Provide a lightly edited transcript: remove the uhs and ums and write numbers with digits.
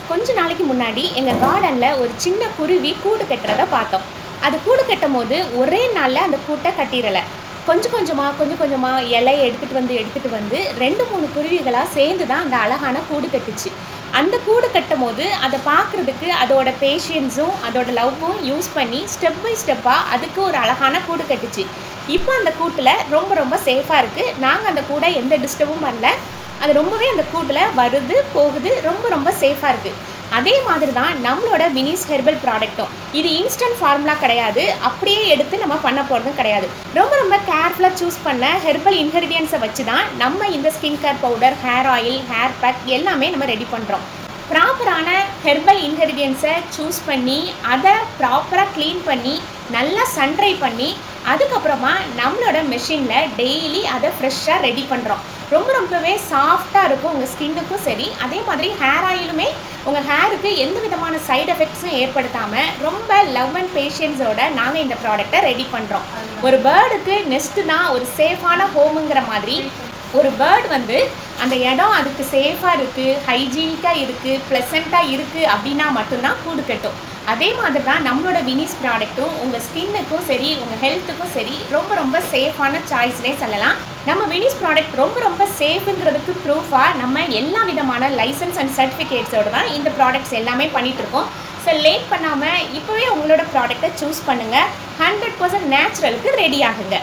கொஞ்ச நாளைக்கு முன்னாடி எங்கள் கார்டனில் ஒரு சின்ன குருவி கூடு கட்டுறதை பார்த்தோம். அது கூடு கட்டும் போது ஒரே நாளில் அந்த கூட்டை கட்டிடலை. கொஞ்சம் கொஞ்சமாக இலையை எடுத்துகிட்டு வந்து 2-3 குருவிகளாக சேர்ந்து தான் அந்த அழகான கூடு கட்டுச்சு. அந்த கூடு கட்டும் போது அதை பார்க்குறதுக்கு அதோட பேஷியன்ஸும் அதோட லவ்வும் யூஸ் பண்ணி ஸ்டெப் பை ஸ்டெப்பாக அதுக்கு ஒரு அழகான கூடு கட்டுச்சு. இப்போ அந்த கூட்டில் ரொம்ப ரொம்ப சேஃபாக இருக்குது. நாங்கள் அந்த கூடை எந்த டிஸ்டர்பும் பண்ணல. அது ரொம்பவே அந்த கூட்டில் வருது போகுது, ரொம்ப ரொம்ப சேஃபாக இருக்குது. அதே மாதிரி தான் நம்மளோட வினிஸ் ஹெர்பல் ப்ராடக்ட்டும். இது இன்ஸ்டன்ட் ஃபார்முலா கிடையாது, அப்படியே எடுத்து நம்ம பண்ண போகிறதும் கிடையாது. ரொம்ப ரொம்ப கேர்ஃபுல்லாக சூஸ் பண்ண ஹெர்பல் இன்க்ரீடியன்ஸை வச்சு தான் நம்ம இந்த skin care powder, hair oil, hair pack எல்லாமே நம்ம ரெடி பண்ணுறோம். ப்ராப்பரான ஹெர்பல் இன்க்ரீடியன்ஸை சூஸ் பண்ணி அதை ப்ராப்பராக க்ளீன் பண்ணி நல்லா சன்ட்ரை பண்ணி அதுக்கப்புறமா நம்மளோட மெஷினில் டெய்லி அதை ஃப்ரெஷ்ஷாக ரெடி பண்ணுறோம். ரொம்பவே சாஃப்டாக இருக்கும் உங்கள் ஸ்கின்னுக்கும் சரி. அதே மாதிரி ஹேர் ஆயிலுமே உங்கள் ஹேருக்கு எந்த விதமான சைடு எஃபெக்ட்ஸும் ஏற்படுத்தாமல் ரொம்ப லவ் அண்ட் பேஷன்ஸோட நாங்கள் இந்த ப்ராடக்டை ரெடி பண்ணுறோம். ஒரு பேர்டுக்கு நெஸ்ட்டு தான் ஒரு சேஃபான ஹோமுங்கிற மாதிரி ஒரு பேர்டு அந்த இடம் அதுக்கு சேஃபாக இருக்குது, ஹைஜீனிக்காக இருக்குது, ப்ளசண்ட்டாக இருக்குது அப்படின்னா மட்டும்தான் கூடு கட்டும். அதே மாதிரி தான் நம்மளோட வினிஸ் ப்ராடக்ட்டும் உங்கள் ஸ்கின்னுக்கும் சரி உங்கள் ஹெல்த்துக்கும் சரி ரொம்ப ரொம்ப சேஃபான சாய்ஸ்னே சொல்லலாம். நம்ம வினிஸ் ப்ராடக்ட் ரொம்ப சேஃபுங்கிறதுக்கு ப்ரூஃபாக நம்ம எல்லா விதமான லைசன்ஸ் அண்ட் சர்டிஃபிகேட்ஸோடு தான் இந்த ப்ராடக்ட்ஸ் எல்லாமே பண்ணிகிட்ருக்கோம். ஸோ லேட் பண்ணாமல் இப்போவே உங்களோட ப்ராடக்டை சூஸ் பண்ணுங்கள். 100% நேச்சுரலுக்கு ரெடி ஆகுங்க.